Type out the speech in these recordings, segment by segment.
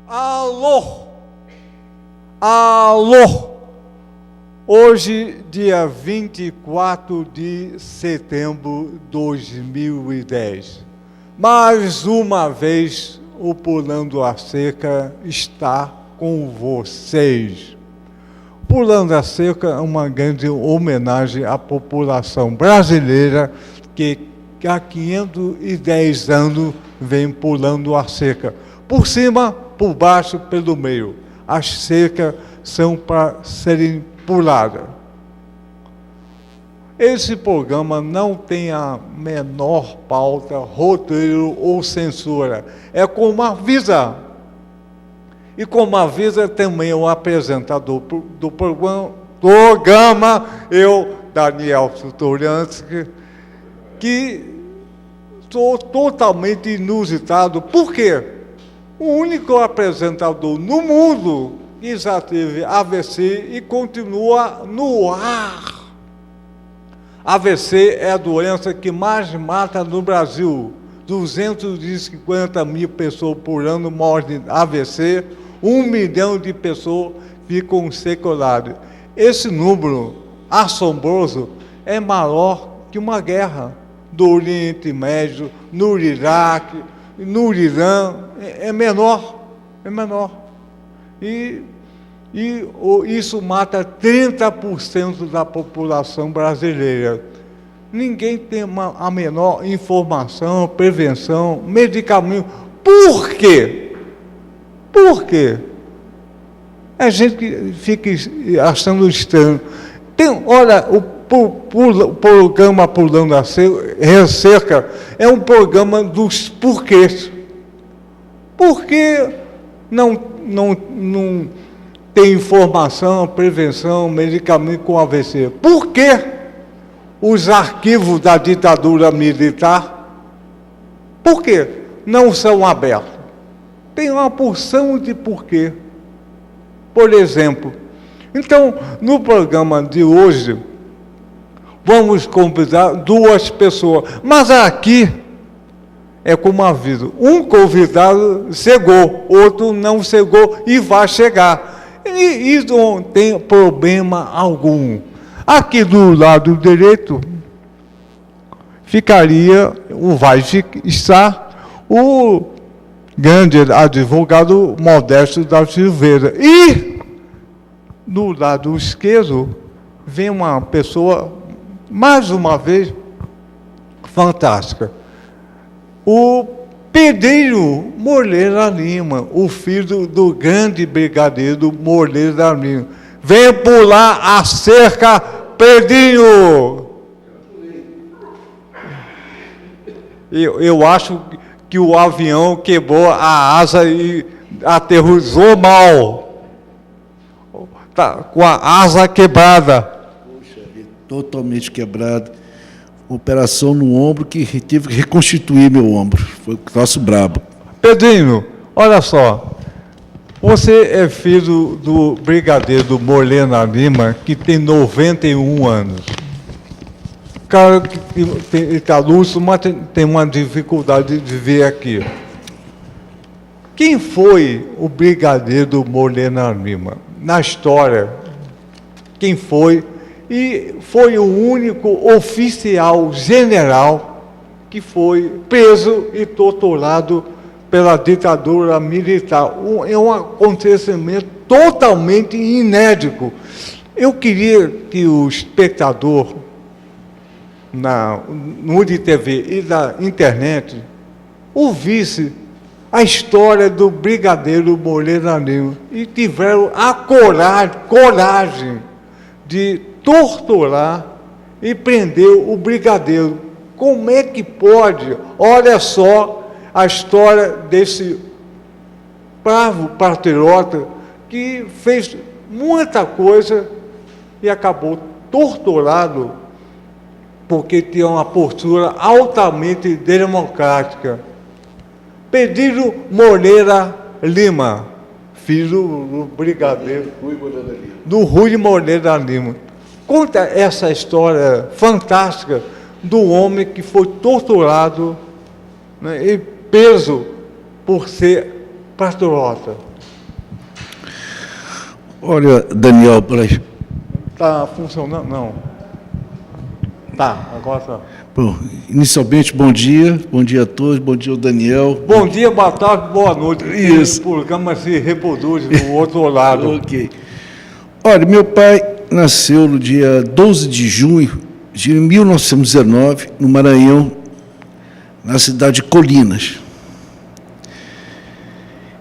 Alô! Alô! Hoje, dia 24 de setembro de 2010. Mais uma vez, o Pulando a Cerca está com vocês. Pulando a Cerca é uma grande homenagem à população brasileira que há 510 anos vem pulando a cerca. Por cima, por baixo, pelo meio. As cercas são para serem puladas. Esse programa não tem a menor pauta, roteiro ou censura. É como avisa. E como avisa também o apresentador do programa, eu, Daniel Sutoriansky, que sou totalmente inusitado. Por quê? O único apresentador no mundo que já teve AVC e continua no ar. AVC é a doença que mais mata no Brasil. 250 mil pessoas por ano morrem de AVC, 1 milhão de pessoas ficam seculares. Esse número assombroso é maior que uma guerra do Oriente Médio, no Iraque, no Irã, é menor. E isso mata 30% da população brasileira. Ninguém tem a menor informação, prevenção, medicamento. Por quê? Por quê? A gente fica achando estranho. Olha, o programa Pulando a Cerca é um programa dos porquês. Por que não tem informação, prevenção, medicamento com AVC? Por que os arquivos da ditadura militar, por que não são abertos? Tem uma porção de porquê. Por exemplo, então, no programa de hoje, vamos convidar 2 pessoas. Mas aqui é como aviso: um convidado chegou, outro não chegou e vai chegar. E não tem problema algum. Aqui do lado direito vai estar o grande advogado Modesto da Silveira. E do lado esquerdo vem uma pessoa, mais uma vez, fantástica. O Pedrinho Moreira Lima, o filho do grande brigadeiro Moreira Lima. Vem pular a cerca, Pedrinho! Eu acho que o avião quebrou a asa e aterrissou mal. Tá com a asa quebrada. Poxa, totalmente quebrado. Operação no ombro que tive que reconstituir meu ombro. Foi um troço brabo. Pedrinho, olha só. Você é filho do brigadeiro Moreira Lima, que tem 91 anos. O cara que está lúcido, mas tem uma dificuldade de ver aqui. Quem foi o brigadeiro Moreira Lima? Na história, quem foi? E foi o único oficial general que foi preso e torturado pela ditadura militar. É um acontecimento totalmente inédito. Eu queria que o espectador no UniTV e da internet ouvisse a história do brigadeiro Moreira Lima e tiveram a coragem de torturar e prender o brigadeiro. Como é que pode? Olha só a história desse bravo patriota que fez muita coisa e acabou torturado porque tinha uma postura altamente democrática. Pedrinho Moreira Lima, filho do brigadeiro do Rui Moreira Lima. Conta essa história fantástica do homem que foi torturado, né, e preso por ser patriota. Olha, Daniel, Está funcionando? Não. Tá, agora tá. bom, inicialmente, bom dia a todos, bom dia ao Daniel. Bom dia, boa tarde, boa noite. Isso. O programa se reproduz do outro lado. Ok. Olha, meu pai nasceu no dia 12 de junho de 1919, no Maranhão, na cidade de Colinas.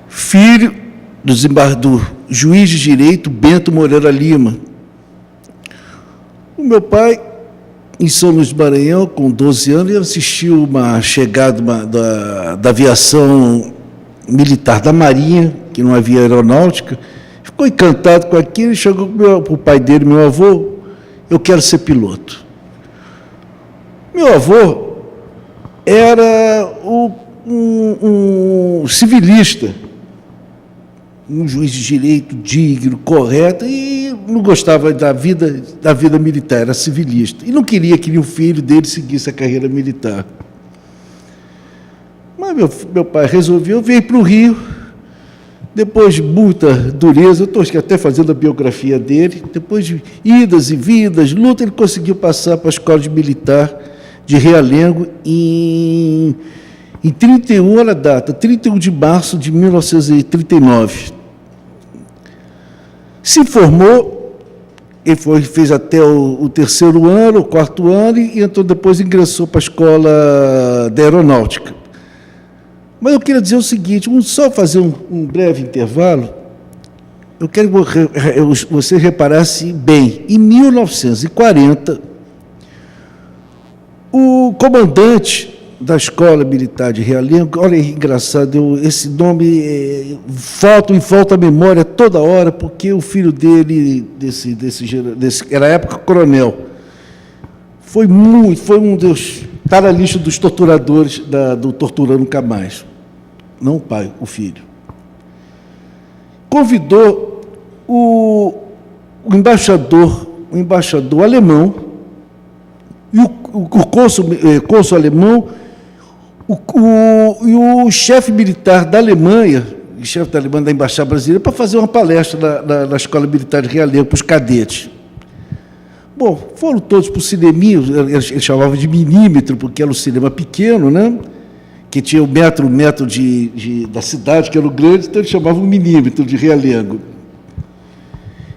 Filho do juiz de direito Bento Moreira Lima. O meu pai, em São Luís do Maranhão, com 12 anos, ele assistiu uma chegada da aviação militar da Marinha, que não havia aeronáutica, ficou encantado com aquilo e chegou para o pai dele, meu avô, eu quero ser piloto. Meu avô era um civilista, um juiz de direito digno, correto, e não gostava da vida militar, era civilista. E não queria que o filho dele seguisse a carreira militar. Mas meu pai resolveu, veio para o Rio, depois de muita dureza, eu estou até fazendo a biografia dele, depois de idas e vindas, luta, ele conseguiu passar para a escola de militar de Realengo em 31, olha a data, 31 de março de 1939. Se formou, ele fez até o terceiro ano, o quarto ano, e então depois ingressou para a escola da aeronáutica. Mas eu queria dizer o seguinte, vamos só fazer um breve intervalo. Eu quero que você reparasse bem. Em 1940, o comandante da Escola Militar de Realengo, olha, é engraçado, esse nome falta a memória toda hora, porque o filho dele, era a época coronel, foi um dos, está na lista dos torturadores do Torturando Nunca Mais. Não o pai, o filho. Convidou o embaixador alemão e o cônsul alemão e o chefe militar da Alemanha, da Embaixada Brasileira, para fazer uma palestra na Escola Militar de Realengo para os cadetes. Bom, foram todos para o cineminho, eles chamavam de milímetro, porque era um cinema pequeno, né? Que tinha o metro da cidade, que era o grande, então eles chamavam milímetro de Realengo.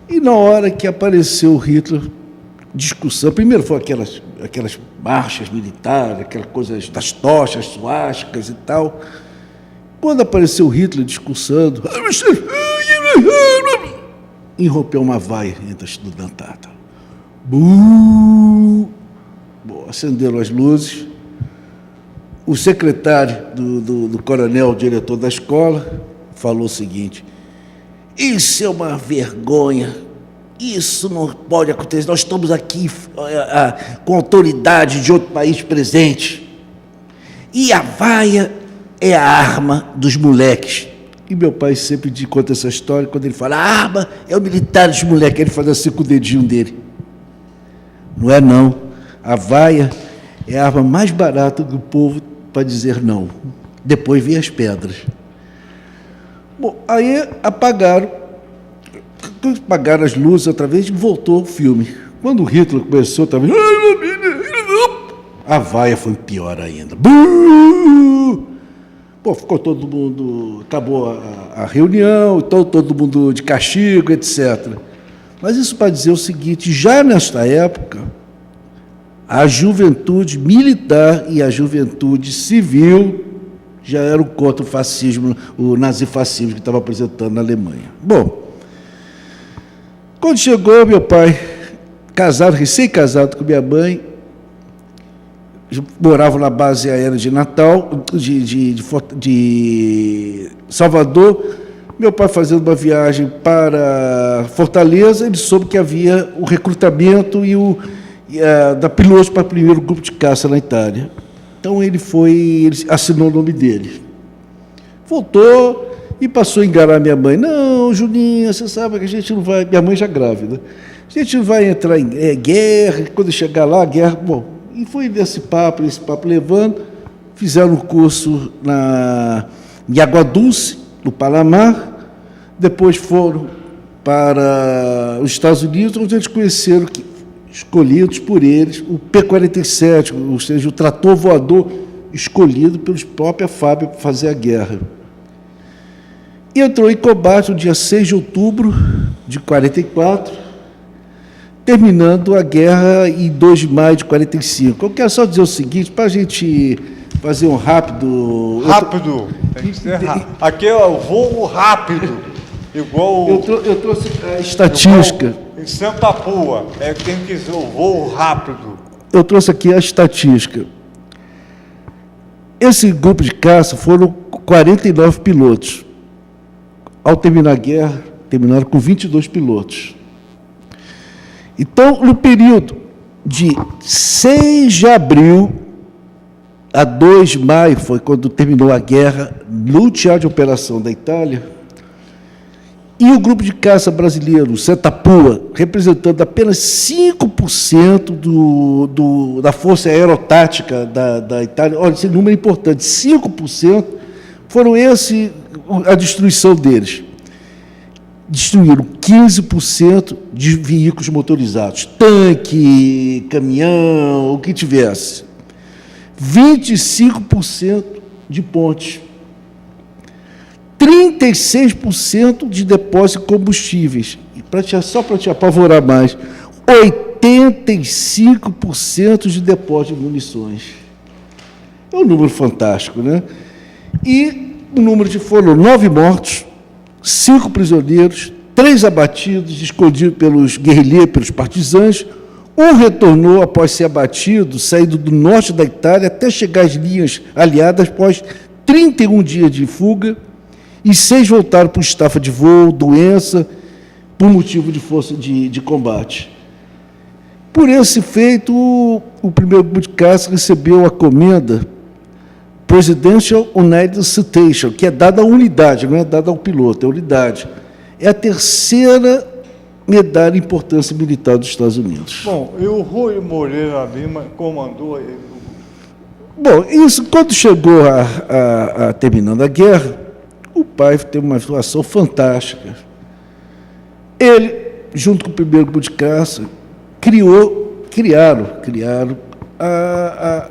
E na hora que apareceu o Hitler, discussão, primeiro foram aquelas marchas militares, aquelas coisas das tochas, suásticas e tal. Quando apareceu o Hitler discursando, irrompeu uma vaia entre a estudantada. Bom, acenderam as luzes. O secretário do coronel, diretor da escola, falou o seguinte: isso é uma vergonha, isso não pode acontecer, nós estamos aqui com autoridade de outro país presente, e a vaia é a arma dos moleques. E meu pai sempre conta essa história, quando ele fala, a arma é o militar dos moleques, ele faz assim com o dedinho dele. Não é não, a vaia é a arma mais barata do povo para dizer não. Depois vem as pedras. Bom, aí apagaram as luzes outra vez e voltou o filme. Quando o Hitler começou outra vez, a vaia foi pior ainda. Pô, ficou todo mundo, acabou a reunião, todo mundo de castigo, etc. Mas isso para dizer o seguinte, já nesta época, a juventude militar e a juventude civil já eram contra o fascismo, o nazifascismo que estava apresentando na Alemanha. Bom, quando chegou meu pai, recém-casado com minha mãe, morava na base aérea de Natal, de Salvador. Meu pai fazendo uma viagem para Fortaleza, ele soube que havia o recrutamento da piloto para o primeiro grupo de caça na Itália. Então ele assinou o nome dele. Voltou e passou a enganar minha mãe. Não, Julinha, você sabe que a gente não vai... Minha mãe já grávida. A gente não vai entrar em guerra, quando chegar lá, guerra... Bom, e foi esse papo levando. Fizeram um curso em Água Dulce, no Palamar. Depois foram para os Estados Unidos, onde eles conheceram, escolhidos por eles, o P-47, ou seja, o trator voador escolhido pelos próprios FAB para fazer a guerra. E entrou em combate no dia 6 de outubro de 44, terminando a guerra em 2 de maio de 45. Eu quero só dizer o seguinte, para a gente fazer um rápido... Rápido. Tem que ser rápido. Aqui é o voo rápido. Igual... Eu trouxe a estatística. Em Santa Pua. Tem que ser o voo rápido. Eu trouxe aqui a estatística. Esse grupo de caça foram 49 pilotos. Ao terminar a guerra, terminaram com 22 pilotos. Então, no período de 6 de abril a 2 de maio, foi quando terminou a guerra no teatro de operação da Itália, e o grupo de caça brasileiro, Santa Pua, representando apenas 5% da força aerotática da Itália, olha, esse número é importante, 5% foram a destruição deles. Destruíram 15% de veículos motorizados, tanque, caminhão, o que tivesse. 25% de pontes. 36% de depósitos de combustíveis. E só para te apavorar mais, 85% de depósito de munições. É um número fantástico, né? E o número foram 9 mortos, 5 prisioneiros, 3 abatidos, escondidos pelos guerrilheiros, pelos partisãos. Um retornou após ser abatido, saindo do norte da Itália até chegar às linhas aliadas após 31 dias de fuga, e 6 voltaram por estafa de voo, doença, por motivo de força de combate. Por esse feito, o primeiro grupo de caça recebeu a comenda Presidential United Citation, que é dada à unidade, não é dada ao piloto, é a unidade. É a terceira medalha de importância militar dos Estados Unidos. Bom, e o Rui Moreira Lima comandou ele? Bom, isso, quando chegou terminando a guerra, o pai teve uma situação fantástica. Ele, junto com o primeiro grupo de caça, criaram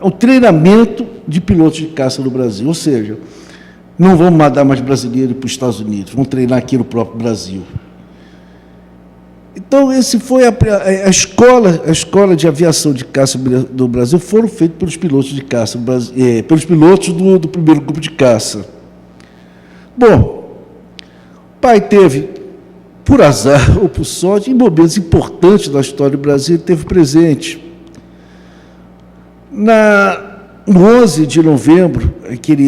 o treinamento de pilotos de caça no Brasil, ou seja, não vamos mandar mais brasileiros para os Estados Unidos, vamos treinar aqui no próprio Brasil. Então, esse foi a escola de aviação de caça do Brasil, foram feitos pelos pilotos de caça, pelos pilotos do primeiro grupo de caça. Bom, o pai teve, por azar ou por sorte, em momentos importantes da história do Brasil, ele teve presente. No 11 de novembro,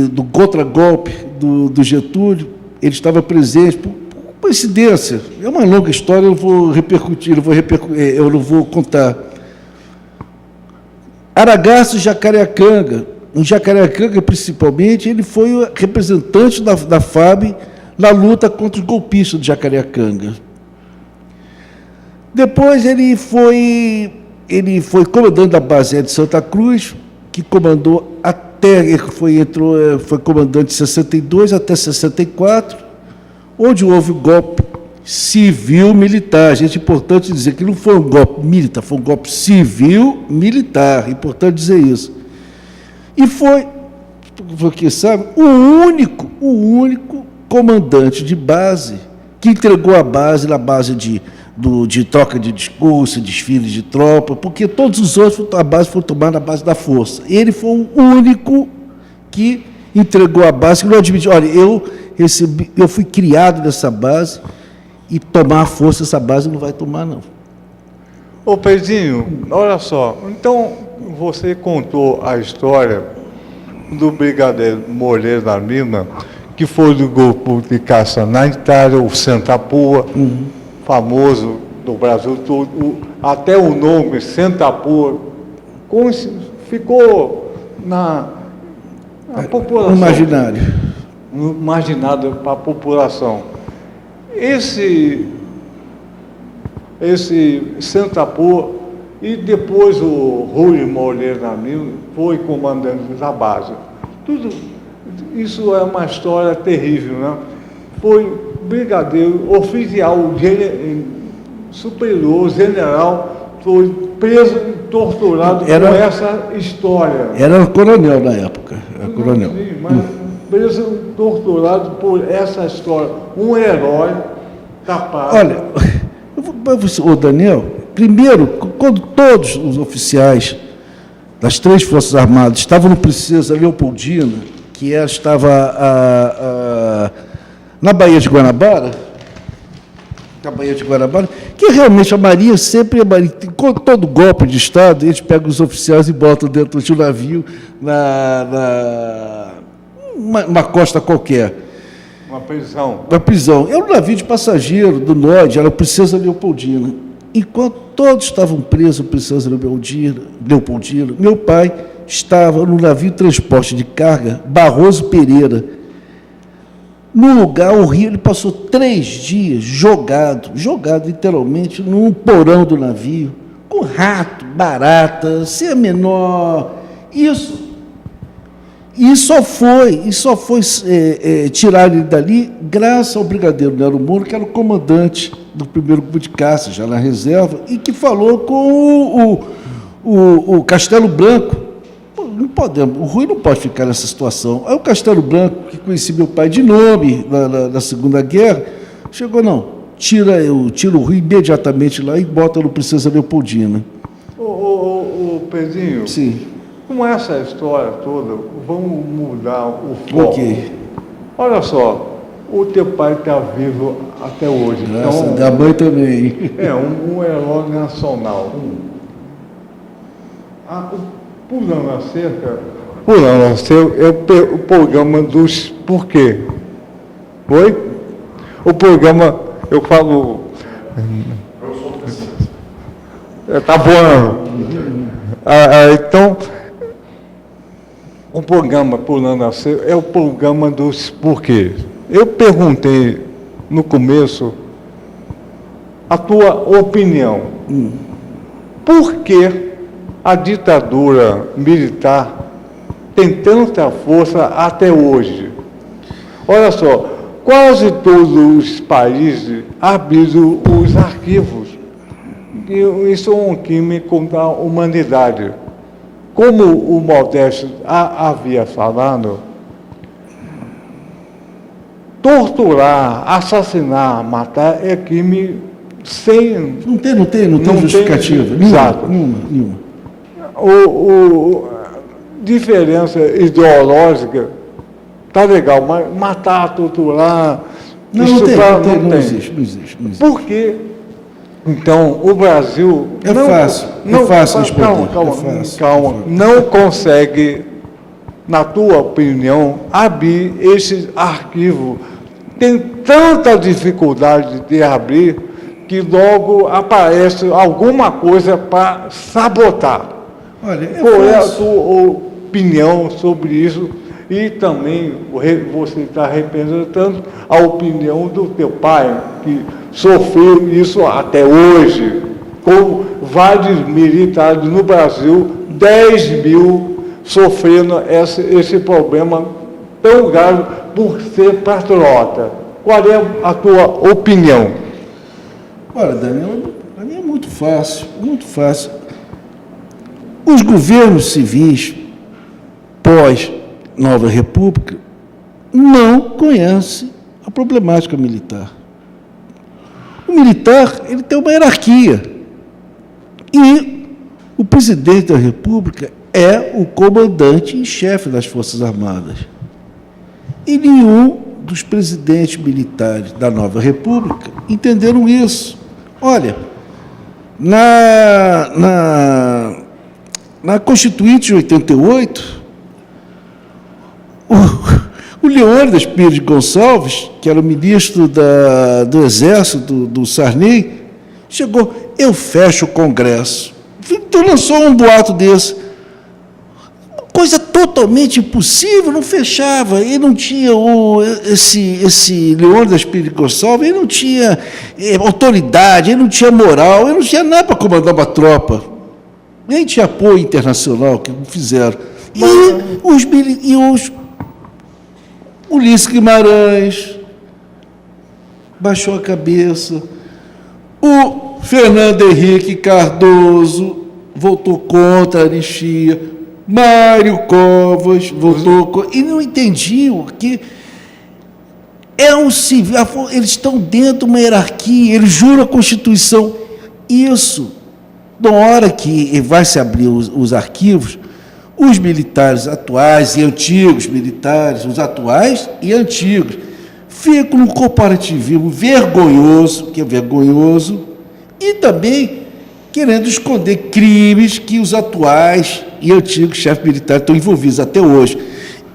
do contragolpe do Getúlio, ele estava presente, por coincidência, é uma longa história, eu vou repercutir, eu não vou contar. Aragaço e Jacareacanga, em Jacareacanga, principalmente, ele foi o representante da FAB na luta contra os golpistas de Jacareacanga. Depois ele foi comandante da base aérea de Santa Cruz, que comandou foi comandante de 62 até 64, onde houve um golpe civil-militar. Gente, é importante dizer que não foi um golpe militar, foi um golpe civil-militar, é importante dizer isso. E foi, porque sabe, o único comandante de base que entregou a base na base de troca de discurso, desfile de tropa, porque todos os outros, a base foi tomada na base da força. Ele foi o único que entregou a base, que não admitiu, olha, eu fui criado nessa base, e tomar a força essa base não vai tomar, não. Ô Pedrinho, olha só, então você contou a história do brigadeiro Moreira Lima, que foi do grupo de caça na Itália, o Santa Pua, famoso do Brasil todo, até o nome Santa Pua ficou na população. Imaginado para a população. Esse Santa Pua, e depois o Rui Moreira Lima foi comandante da base. Tudo isso é uma história terrível, né? Foi brigadeiro oficial superior, general, foi preso e torturado com essa história. Era coronel na época. Era coronel. Sim, mas preso e torturado por essa história. Um herói capaz. Olha, ô Daniel, primeiro, quando todos os oficiais das 3 Forças Armadas estavam no Princesa Leopoldina, que estava na Baía de Guanabara, que realmente a Marinha sempre com todo golpe de Estado, eles pegam os oficiais e botam dentro de um navio uma costa qualquer. Uma prisão. Uma prisão. Era um navio de passageiro do Norte, era a Princesa Leopoldina. Enquanto todos estavam presos, Princesa Leopoldina, meu pai estava no navio de transporte de carga Barroso Pereira. No lugar horrível, ele passou 3 dias jogado literalmente num porão do navio, com rato, barata, sem a menor. E só foi tirar ele dali graças ao brigadeiro Nero Moura, que era o comandante do 1º Grupo de Caça, já na reserva, e que falou com o Castelo Branco. Pô, não podemos, o Rui não pode ficar nessa situação. Aí o Castelo Branco, que conhecia meu pai de nome na Segunda Guerra, chegou, não, tira o Rui imediatamente lá e bota no Princesa Leopoldina. Ô Pedrinho, sim. Com essa história toda, vamos mudar o foco. Ok. Olha só, o teu pai está vivo até hoje. Graças então, a mãe também. É um herói nacional. Pulando a cerca é o programa dos porquê. Oi? O programa, eu falo... Tá voando. Então... O programa Pulando a Cerca é o programa dos porquês. Eu perguntei no começo a tua opinião. Por que a ditadura militar tem tanta força até hoje? Olha só, quase todos os países abriram os arquivos. Isso é um crime contra a humanidade. Como o Modesto havia falado, torturar, assassinar, matar é crime sem... Não tem justificativa. Exato. Nenhuma. Diferença ideológica, tá legal, mas matar, torturar... Não existe. Por quê? Então, o Brasil... É fácil responder. Calma. Não consegue, na tua opinião, abrir esses arquivos. Tem tanta dificuldade de abrir que logo aparece alguma coisa para sabotar. Olha, qual é a tua opinião sobre isso? E também você está representando a opinião do teu pai, que sofreu isso até hoje, com vários militares no Brasil, 10 mil sofrendo esse problema tão grave por ser patriota. Qual é a tua opinião? Olha, Daniel, para mim é muito fácil. Os governos civis pós-Nova República não conhecem a problemática militar. O militar, ele tem uma hierarquia. E o presidente da República é o comandante em chefe das Forças Armadas. E nenhum dos presidentes militares da Nova República entenderam isso. Olha, na Constituinte de 88, o Leônidas Pires Gonçalves, que era o ministro do Exército do Sarney, chegou, eu fecho o Congresso. Então lançou um boato desse. Coisa totalmente impossível, não fechava. Ele não tinha esse Leônidas Pires Gonçalves, ele não tinha autoridade, ele não tinha moral, ele não tinha nada para comandar uma tropa. Nem tinha apoio internacional, que fizeram. E Ulisses Guimarães, baixou a cabeça. O Fernando Henrique Cardoso votou contra a anistia. Mário Covas votou contra. E não entendiam que é um civil. Eles estão dentro de uma hierarquia, eles juram a Constituição. Isso, na hora que vai se abrir os arquivos, os militares atuais e antigos militares, os atuais e antigos, ficam num comparativismo vergonhoso, que é vergonhoso, e também querendo esconder crimes que os atuais e antigos chefes militares estão envolvidos até hoje.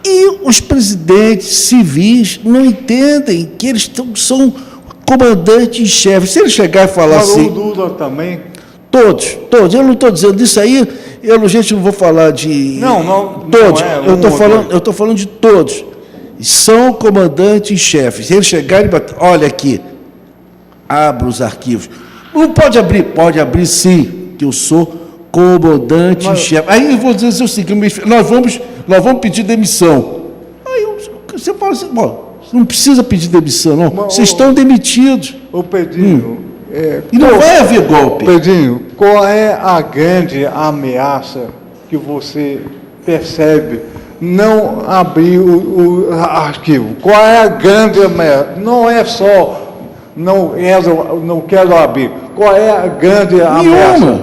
E os presidentes civis não entendem que eles são comandantes em chefe. Se ele chegar e falar assim... Falou Lula também. Todos. Eu não estou dizendo isso aí, gente, não vou falar de... Não todos. Não Eu estou falando de todos. São comandantes em chefes. Se ele chegar e bater, olha aqui, abra os arquivos. Não pode abrir? Pode abrir sim, que eu sou comandante em chefe. Aí eu vou dizer o seguinte, nós vamos pedir demissão. Aí você fala assim, bom, não precisa pedir demissão, não. Vocês estão demitidos. Ô Pedrinho... E não vai haver golpe. Pedrinho, qual é a grande ameaça que você percebe não abrir o arquivo? Qual é a grande ameaça? Não é só não quero abrir. Qual é a grande ameaça?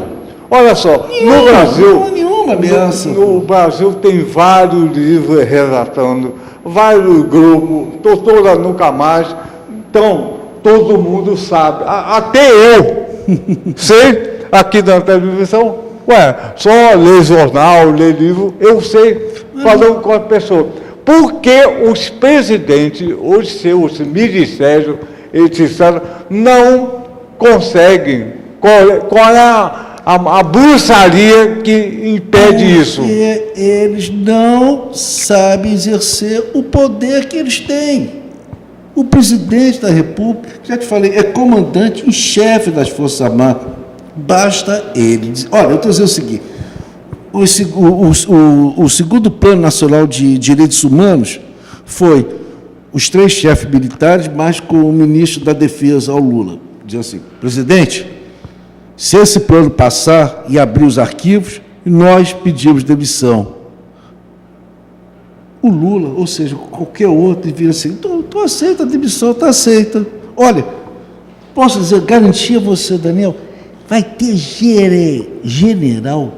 Olha só, no Brasil... Nenhuma ameaça. No Brasil tem vários livros relatando, vários grupos, Doutora Nunca Mais. Então, todo mundo sabe, até eu sei, aqui na televisão, só ler jornal, ler livro, eu sei, falando com a pessoa. Porque os presidentes, os seus ministérios, etc., não conseguem. Qual é a bruxaria que impede isso? Eles não sabem exercer o poder que eles têm. O presidente da República, já te falei, é comandante em chefe das Forças Armadas. Basta ele dizer. Olha, eu estou dizendo o seguinte: o segundo Plano Nacional de Direitos Humanos foi os 3 chefes militares, mais com o ministro da Defesa, o Lula. Diz assim: presidente, se esse plano passar e abrir os arquivos, nós pedimos demissão. O Lula, ou seja, qualquer outro, vira assim, tu aceita a demissão, está aceita. Olha, posso dizer, garantir a você, Daniel, vai ter general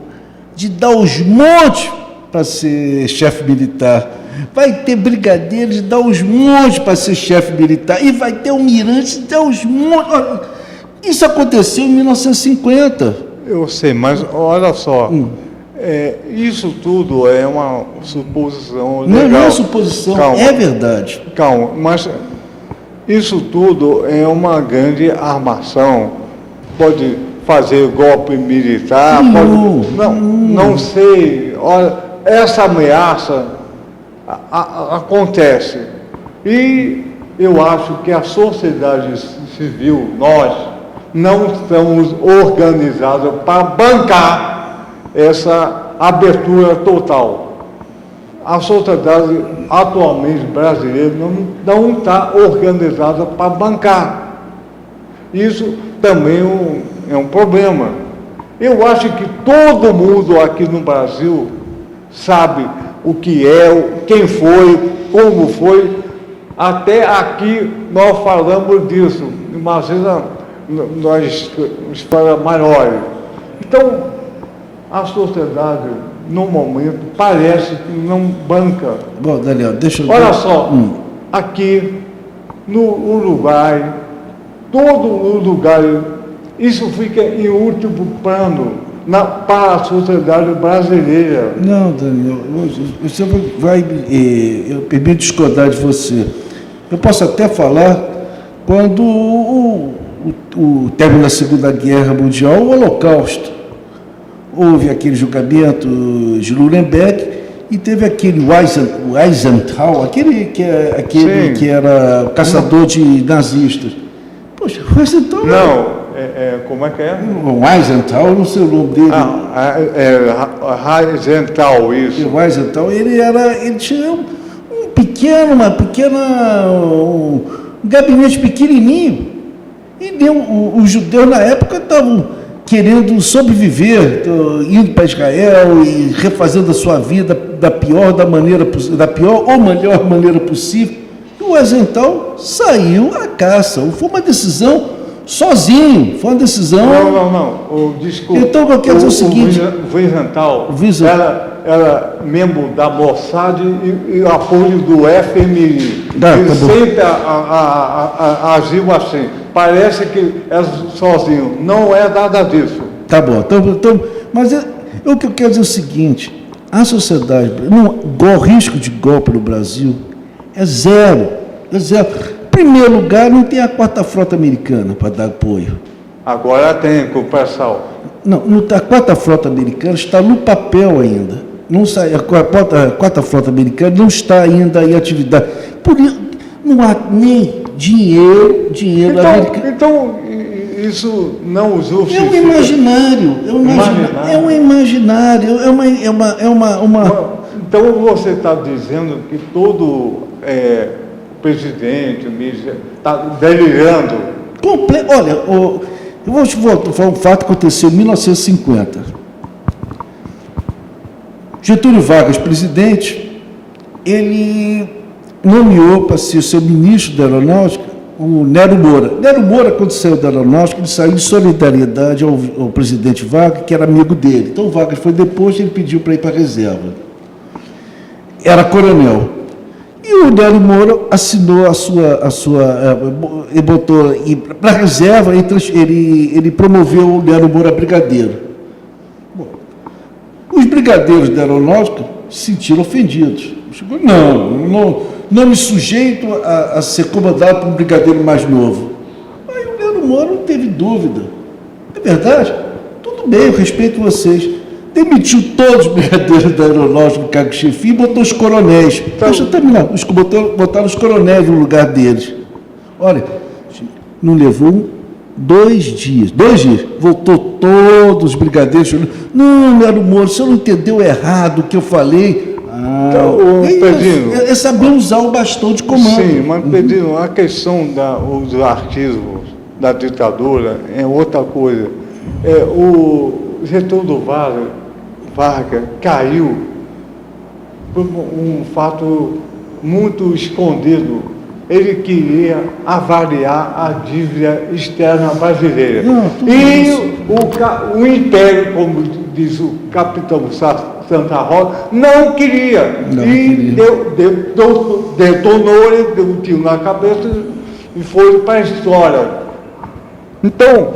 de dar os montes para ser chefe militar, vai ter brigadeiro de dar os montes para ser chefe militar, e vai ter almirante de dar os montes. Olha, isso aconteceu em 1950. Eu sei, mas olha só... isso tudo é uma suposição legal. Não é suposição, calma, é verdade. Calma, mas isso tudo é uma grande armação. Pode fazer golpe militar, não sei. Olha, essa ameaça acontece. E eu acho que a sociedade civil, nós, não estamos organizados para bancar essa abertura total. A sociedade atualmente brasileira não está organizada para bancar. Isso também é um problema. Eu acho que todo mundo aqui no Brasil sabe o que é, quem foi, como foi. Até aqui nós falamos disso. Imagina nós escolas maiores. Então, a sociedade, no momento, parece que não banca. Bom, Daniel, deixa eu... Olha só, aqui, no Uruguai, todo o Uruguai, isso fica em último plano para a sociedade brasileira. Não, Daniel, você vai... eu permito discordar de você. Eu posso até falar quando o término da Segunda Guerra Mundial, o Holocausto. Houve aquele julgamento de Nuremberg e teve aquele Eisenhower, aquele que era caçador de nazistas. Poxa, o Eisenhower... Não, como é que é? O Eisenhower, não sei o nome dele. Eisenhower, isso. O Eisenhower, ele tinha uma pequena Um gabinete pequenininho. E os judeus, na época, estavam querendo sobreviver, indo para Israel e refazendo a sua vida da pior ou melhor maneira possível. E o Azental saiu à caça. Foi uma decisão sozinho, foi uma decisão... Não, desculpa. Então, eu quero dizer o seguinte... O Wiesenthal era membro da Mossad e apoio do FMI. Ele sempre agiu assim. Parece que é sozinho. Não é nada disso. Tá bom. Então, mas o que eu quero dizer é o seguinte, a sociedade... O risco de golpe no Brasil é zero. É zero. Em primeiro lugar, não tem a quarta frota americana para dar apoio. Agora tem, com o pessoal. Não, a quarta frota americana está no papel ainda. Não sai, a quarta frota americana não está ainda em atividade. Por isso, não há nem dinheiro americano. Então, isso não justifica. É um imaginário. Então você está dizendo que todo presidente, está delirando. Olha, eu vou te falar um fato que aconteceu em 1950. Getúlio Vargas, presidente, ele nomeou para ser seu ministro da Aeronáutica o Nero Moura. Nero Moura, quando saiu da Aeronáutica, ele saiu em solidariedade ao presidente Vargas, que era amigo dele. Então o Vargas foi depois e ele pediu para ir para a reserva. Era coronel. E o Nero Moura assinou ele botou para a reserva, ele promoveu o Nero Moura brigadeiro. Bom, os brigadeiros da Aeronáutica se sentiram ofendidos. Não me sujeito a ser comandado por um brigadeiro mais novo. Aí o Nero Moura não teve dúvida. É verdade? Tudo bem, eu respeito vocês. Demitiu todos os brigadeiros da Aeronáutica no cargo de chefia e botou os coronéis. Deixa eu terminar. Botaram os coronéis no lugar deles. Olha, não levou 2 dias. 2 dias. Voltou todos os brigadeiros. Não, Nero Moura, o senhor não entendeu errado o que eu falei. Pedrinho, é saber usar o bastão de comando. Sim, mas Pedrinho, a questão dos artismos da ditadura é outra coisa. O Getúlio Vargas caiu por um fato muito escondido. Ele queria avaliar a dívida externa brasileira. O Império, como diz o capitão Santa Rosa, não queria. Detonou, ele deu um tiro na cabeça e foi para a história. Então,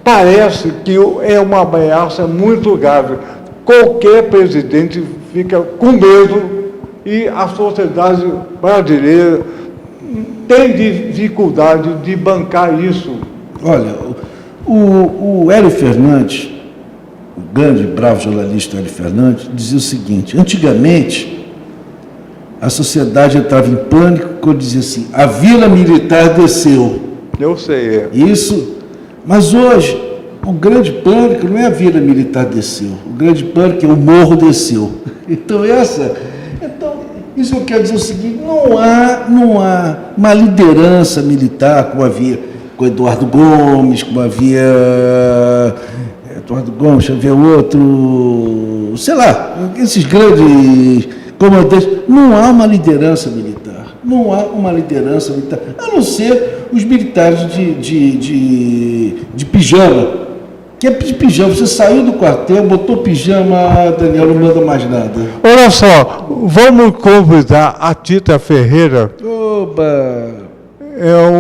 parece que é uma ameaça muito grave. Qualquer presidente fica com medo e a sociedade brasileira tem dificuldade de bancar isso. Olha, o Hélio Fernandes, o grande e bravo jornalista Hélio Fernandes, dizia o seguinte: antigamente a sociedade entrava em pânico quando dizia assim, a Vila Militar desceu. Eu sei. Isso. Mas hoje, o grande pânico não é a Vila Militar desceu. O grande pânico é o morro desceu. Então, isso eu quero dizer o seguinte, não há uma liderança militar como havia com Eduardo Gomes, como havia Eduardo Gomes, havia outro, sei lá, esses grandes comandantes. Não há uma liderança militar. Não há uma liderança militar, a não ser os militares de pijama. Que é de pijama, você saiu do quartel, botou pijama, Daniel, não manda mais nada. Olha só, vamos convidar a Tita Ferreira. Oba!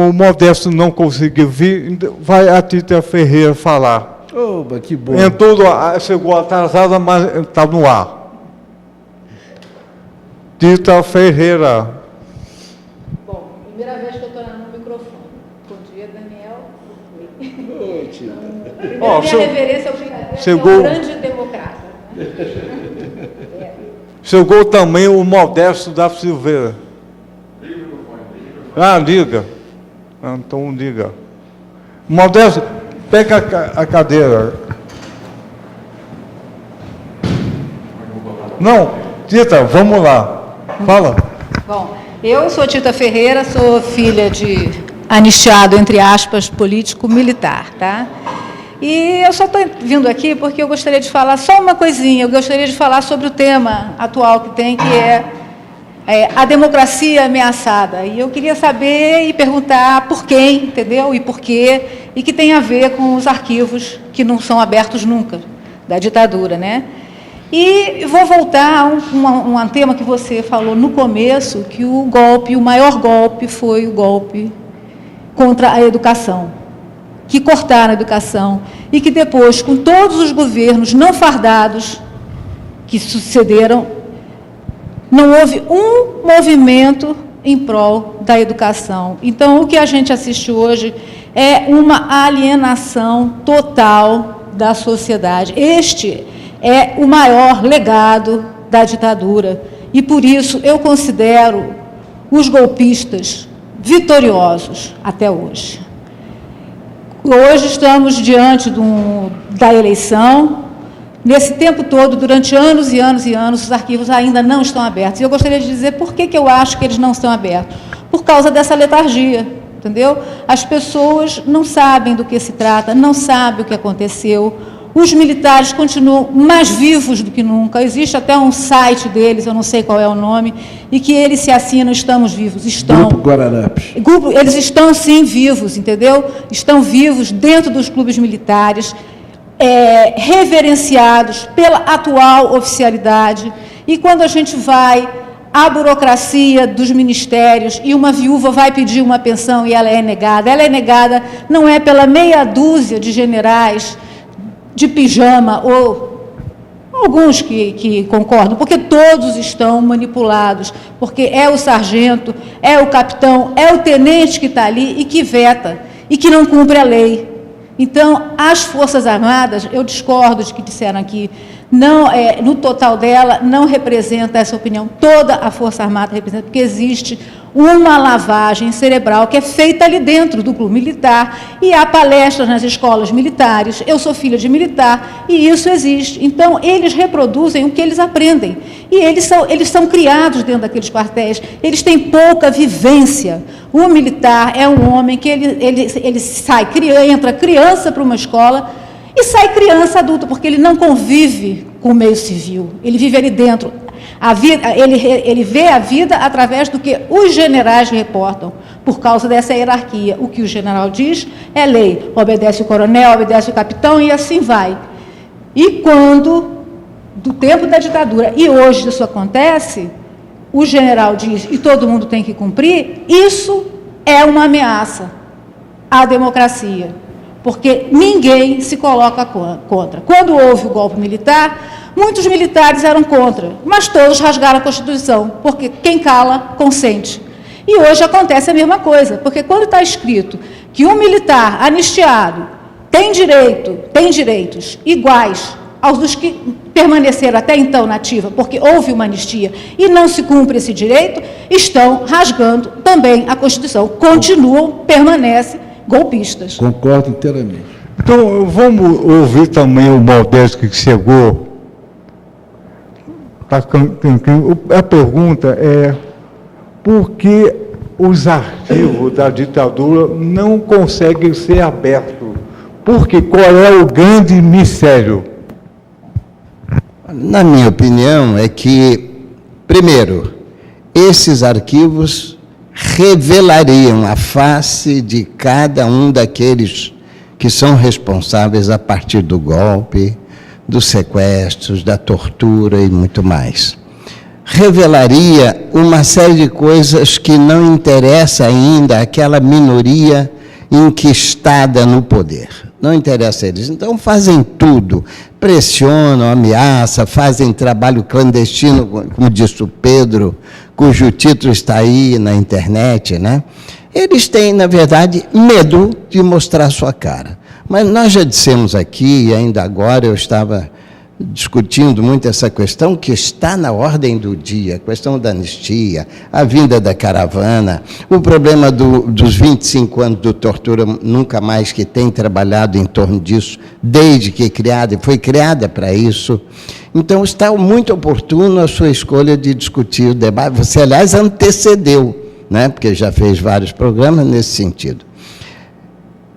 O Modesto não conseguiu vir, vai a Tita Ferreira falar. Oba, que bom. Chegou atrasada, mas está no ar. Tita Ferreira. Bom, primeira vez que eu estou no microfone. Bom dia, Daniel. Oi, Tita. Minha reverência ao brigadeiro, que é um grande democrata. Chegou também o Modesto da Silveira. Liga. Então liga. Modesto, pega a cadeira. Não, Tita, vamos lá. Fala. Bom, Eu sou Tita Ferreira, sou filha de anistiado, entre aspas, político-militar, tá? E eu só estou vindo aqui porque eu gostaria de falar só uma coisinha, eu gostaria de falar sobre o tema atual que tem, que é a democracia ameaçada. E eu queria saber e perguntar por quem, entendeu? E por quê, e que tem a ver com os arquivos que não são abertos nunca, da ditadura, né? E vou voltar a um tema que você falou no começo, que o maior golpe foi o golpe contra a educação, que cortaram a educação e que depois, com todos os governos não fardados que sucederam, não houve um movimento em prol da educação. Então, o que a gente assiste hoje é uma alienação total da sociedade. Este é o maior legado da ditadura e, por isso, eu considero os golpistas vitoriosos até hoje. Hoje estamos diante da eleição. Nesse tempo todo, durante anos e anos e anos, os arquivos ainda não estão abertos. E eu gostaria de dizer por que eu acho que eles não estão abertos. Por causa dessa letargia, entendeu? As pessoas não sabem do que se trata, não sabem o que aconteceu. Os militares continuam mais vivos do que nunca. Existe até um site deles, eu não sei qual é o nome, e que eles se assinam, estamos vivos. Estão. Grupo Guararapes. Eles estão, sim, vivos, entendeu? Estão vivos dentro dos clubes militares, reverenciados pela atual oficialidade. E quando a gente vai à burocracia dos ministérios e uma viúva vai pedir uma pensão e ela é negada não é pela meia dúzia de generais de pijama, ou alguns que concordam, porque todos estão manipulados, porque é o sargento, é o capitão, é o tenente que está ali e que veta, e que não cumpre a lei. Então, as Forças Armadas, eu discordo de que disseram aqui, não, no total dela, não representa essa opinião, toda a Força Armada representa, porque existe uma lavagem cerebral que é feita ali dentro do clube militar, e há palestras nas escolas militares, eu sou filha de militar, e isso existe. Então, eles reproduzem o que eles aprendem, e eles são criados dentro daqueles quartéis, eles têm pouca vivência. O militar é um homem que ele entra criança para uma escola, e sai criança adulta, porque ele não convive com o meio civil, ele vive ali dentro. Ele vê a vida através do que os generais reportam, por causa dessa hierarquia. O que o general diz é lei, obedece o coronel, obedece o capitão, e assim vai. E quando, do tempo da ditadura, e hoje isso acontece, o general diz, e todo mundo tem que cumprir, isso é uma ameaça à democracia, porque ninguém se coloca contra. Quando houve o golpe militar, muitos militares eram contra, mas todos rasgaram a Constituição, porque quem cala, consente. E hoje acontece a mesma coisa, porque quando está escrito que um militar anistiado tem direitos iguais aos dos que permaneceram até então na ativa, porque houve uma anistia e não se cumpre esse direito, estão rasgando também a Constituição, permanecem golpistas. Concordo inteiramente. Então, vamos ouvir também o Modesto que chegou. A pergunta é: por que os arquivos da ditadura não conseguem ser abertos? Porque qual é o grande mistério? Na minha opinião, é que, primeiro, esses arquivos revelariam a face de cada um daqueles que são responsáveis a partir do golpe, dos sequestros, da tortura e muito mais. Revelaria uma série de coisas que não interessa ainda àquela minoria enquistada no poder. Não interessa a eles. Então fazem tudo, pressionam, ameaçam, fazem trabalho clandestino, como disse o Pedro, cujo título está aí na internet, né? Eles têm, na verdade, medo de mostrar sua cara. Mas nós já dissemos aqui, e ainda agora eu estava discutindo muito essa questão que está na ordem do dia, a questão da anistia, a vinda da caravana, o problema dos 25 anos do Tortura Nunca Mais, que tem trabalhado em torno disso, desde que foi criada para isso. Então, está muito oportuno a sua escolha de discutir o debate. Você, aliás, antecedeu, né? Porque já fez vários programas nesse sentido.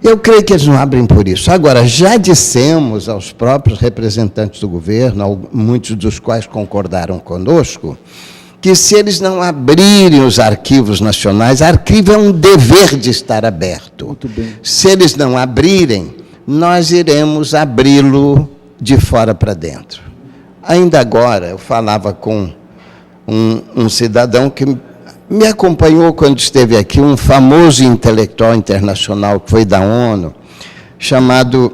Eu creio que eles não abrem por isso. Agora, já dissemos aos próprios representantes do governo, muitos dos quais concordaram conosco, que se eles não abrirem os arquivos nacionais, arquivo é um dever de estar aberto. Muito bem. Se eles não abrirem, nós iremos abri-lo de fora para dentro. Ainda agora, eu falava com um cidadão que me acompanhou quando esteve aqui, um famoso intelectual internacional que foi da ONU, chamado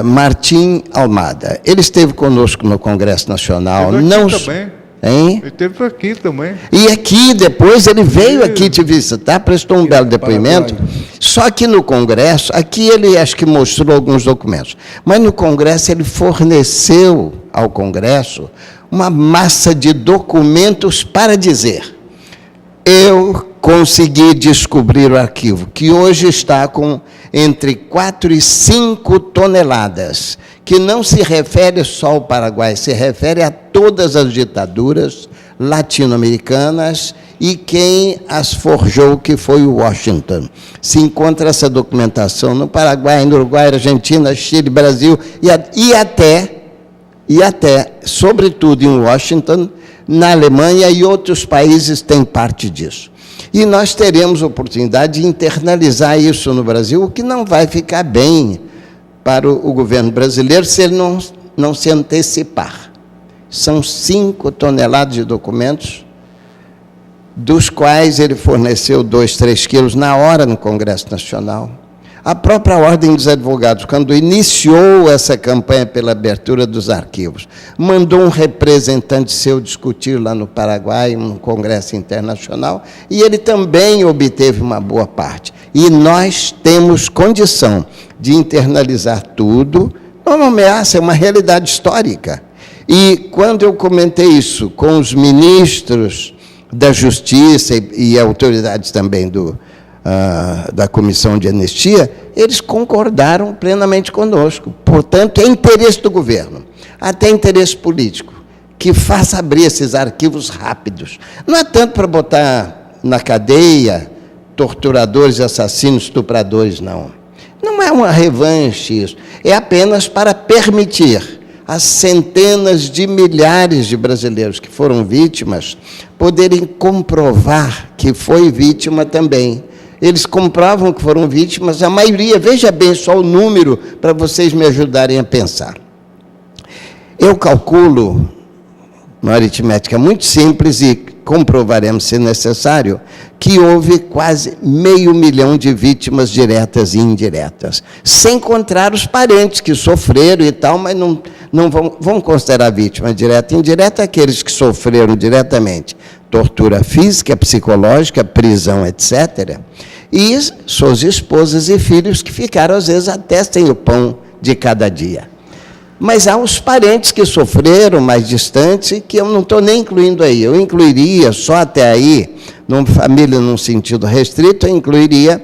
Martim Almada. Ele esteve conosco no Congresso Nacional. Também. Hein? Ele esteve aqui também. E aqui, depois, ele veio aqui te visitar, prestou um belo depoimento. Só que no Congresso, aqui ele acho que mostrou alguns documentos, mas no Congresso ele forneceu ao Congresso uma massa de documentos para dizer: eu consegui descobrir o arquivo, que hoje está com entre 4 e 5 toneladas, que não se refere só ao Paraguai, se refere a todas as ditaduras latino-americanas e quem as forjou, que foi o Washington. Se encontra essa documentação no Paraguai, no Uruguai, Argentina, Chile, Brasil e até, sobretudo em Washington, na Alemanha, e outros países têm parte disso. E nós teremos oportunidade de internalizar isso no Brasil, o que não vai ficar bem para o governo brasileiro se ele não se antecipar. São 5 toneladas de documentos, dos quais ele forneceu 2, 3 quilos na hora no Congresso Nacional. A própria Ordem dos Advogados, quando iniciou essa campanha pela abertura dos arquivos, mandou um representante seu discutir lá no Paraguai, no Congresso Internacional, e ele também obteve uma boa parte. E nós temos condição de internalizar tudo. Não é uma ameaça, é uma realidade histórica. E quando eu comentei isso com os ministros da Justiça e autoridades também da Comissão de Anistia, eles concordaram plenamente conosco. Portanto, é interesse do governo, até interesse político, que faça abrir esses arquivos rápidos. Não é tanto para botar na cadeia torturadores, assassinos, estupradores, não. Não é uma revanche isso. É apenas para permitir às centenas de milhares de brasileiros que foram vítimas poderem comprovar que foi vítima também. Eles comprovam que foram vítimas, a maioria, veja bem só o número, para vocês me ajudarem a pensar. Eu calculo, uma aritmética muito simples, e comprovaremos, se necessário, que houve quase 500 mil de vítimas diretas e indiretas, sem contar os parentes que sofreram e tal, mas não vão considerar vítima direta e indireta aqueles que sofreram diretamente tortura física, psicológica, prisão, etc., e suas esposas e filhos que ficaram, às vezes, até sem o pão de cada dia. Mas há os parentes que sofreram mais distantes, que eu não estou nem incluindo aí. Eu incluiria, só até aí, numa família num sentido restrito, eu incluiria,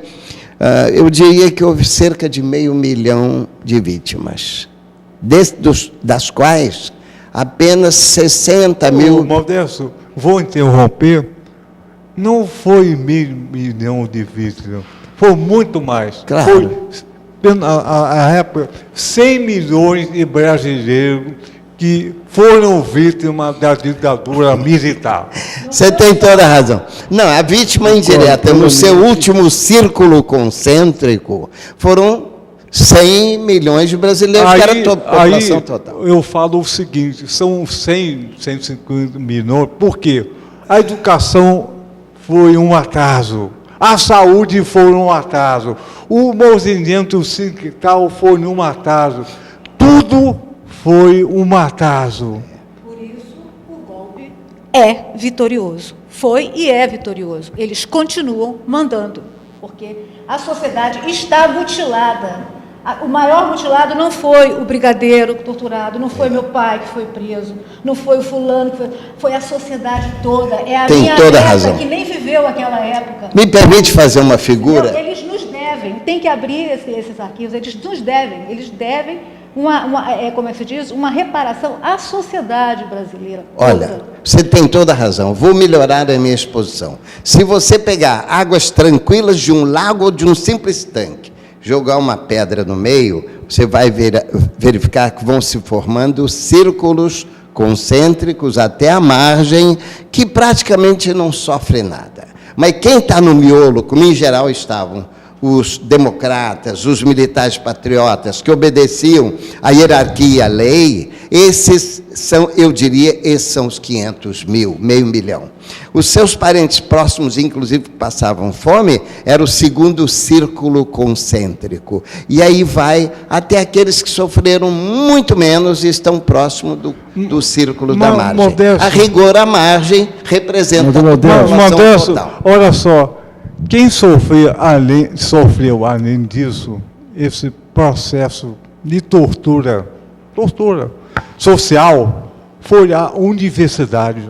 eu diria que houve cerca de 500 mil de vítimas, das quais apenas 60 mil... Modesto, vou interromper. Não foi 1 milhão de vítimas, foi muito mais. Claro. Foi, a época, 100 milhões de brasileiros que foram vítimas da ditadura militar. Você tem toda a razão. Não, a vítima indireta, no seu último círculo concêntrico, foram 100 milhões de brasileiros, que era a população total. Eu falo o seguinte, são 100, 150 milhões, por quê? A educação foi um atraso, a saúde foi um atraso, o movimento sindical foi um atraso, tudo foi um atraso. Por isso, o golpe é vitorioso. Foi e é vitorioso. Eles continuam mandando, porque a sociedade está mutilada. O maior mutilado não foi o brigadeiro torturado, não foi meu pai que foi preso, não foi o fulano que foi a sociedade toda. É a Tem minha toda a neta razão. que nem viveu aquela época. Me permite fazer uma figura? Não, eles nos devem, tem que abrir esses arquivos, eles nos devem, como é que se diz? Uma reparação à sociedade brasileira. Olha, toda. você tem toda a razão. Vou melhorar a minha exposição. Se você pegar águas tranquilas de um lago ou de um simples tanque, jogar uma pedra no meio, você vai verificar que vão se formando círculos concêntricos até a margem, que praticamente não sofre nada. Mas quem está no miolo, como em geral estavam os democratas, os militares patriotas, que obedeciam à hierarquia e à lei, esses são, eu diria, esses são os 500 mil, meio milhão. Os seus parentes próximos, inclusive, que passavam fome, era o segundo círculo concêntrico. E aí vai até aqueles que sofreram muito menos e estão próximos do círculo da margem. Modesto. A rigor, a margem representa a população Modesto, total. olha só, quem sofreu além disso, esse processo de tortura social, foi a universidade,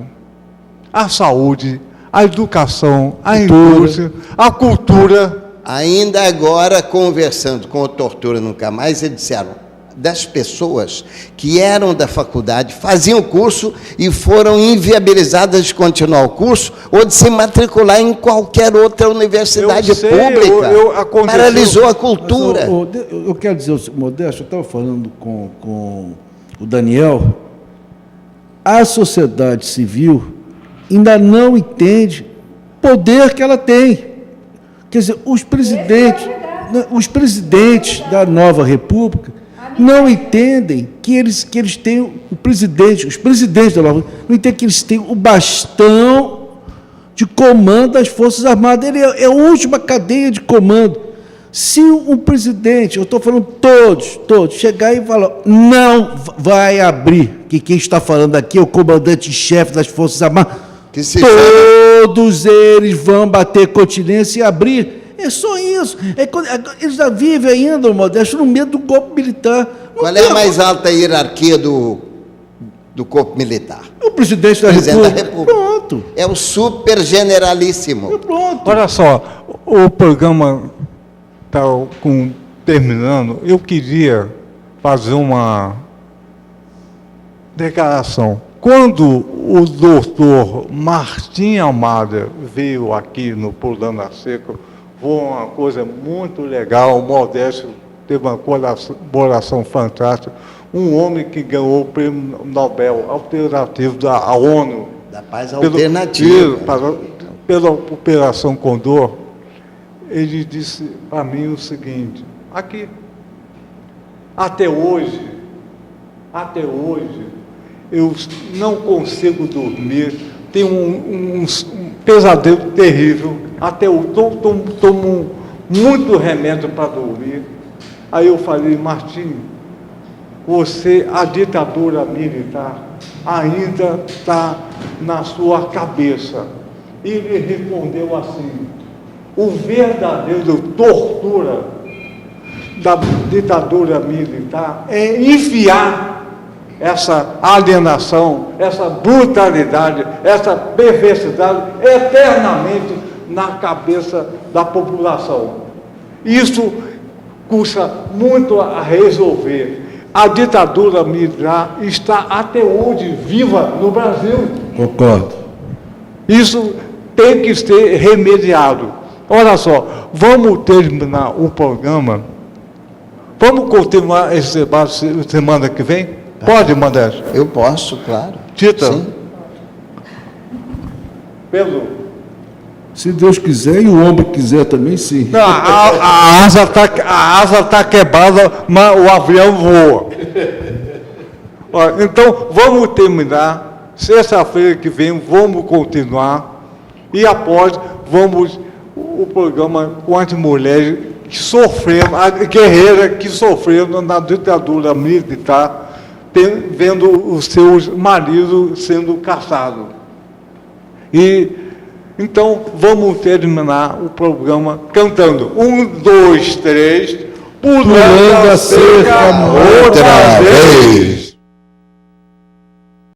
a saúde, a educação, a indústria, a cultura. Ainda agora, conversando com o Tortura Nunca Mais, eles disseram das pessoas que eram da faculdade, faziam o curso e foram inviabilizadas de continuar o curso ou de se matricular em qualquer outra universidade pública. Paralisou a cultura. Mas, eu quero dizer, Modesto, eu estava falando com o Daniel, a sociedade civil ainda não entende o poder que ela tem. Quer dizer, os presidentes da nova república não entendem que eles têm os presidentes da nova república, não entendem que eles têm o bastão de comando das Forças Armadas. Ele é a última cadeia de comando. Se um presidente, eu estou falando todos, chegar e falar, não vai abrir, que quem está falando aqui é o comandante-chefe das Forças Armadas, todos eles vão bater continência e abrir. É só isso. Eles já vivem ainda, Modesto, no medo do golpe militar. Qual é a mais alta hierarquia do corpo militar? O presidente da República. Pronto. É o super generalíssimo. Pronto. Olha só, o programa está terminando. Eu queria fazer uma declaração. Quando o doutor Martim Almada veio aqui no Programa Seco, foi uma coisa muito legal. O Modesto teve uma colaboração fantástica. Um homem que ganhou o Prêmio Nobel Alternativo da ONU. Da paz alternativa. Pela Operação Condor. Ele disse para mim o seguinte: aqui, até hoje, eu não consigo dormir, tenho um pesadelo terrível, até eu tomo muito remédio para dormir. Aí eu falei: Martim, a ditadura militar ainda está na sua cabeça. E ele respondeu assim: o verdadeiro tortura da ditadura militar é enfiar essa alienação, essa brutalidade, essa perversidade eternamente na cabeça da população. Isso custa muito a resolver. A ditadura militar está até hoje viva no Brasil. Concordo. Isso tem que ser remediado. Olha só, vamos terminar o programa. Vamos continuar esse debate semana que vem? Pode, Modesto? Eu posso, claro. Tita? Sim. Pedro? Se Deus quiser e o homem quiser também, sim. Não, a asa tá quebrada, mas o avião voa. Ó, então, vamos terminar. Sexta-feira que vem, vamos continuar. E após, o programa com as mulheres que sofreram, a guerreira que sofreram na ditadura militar, vendo os seus maridos sendo caçados. E então vamos terminar o programa cantando 1, 2, 3, pulando a cerca outra vez.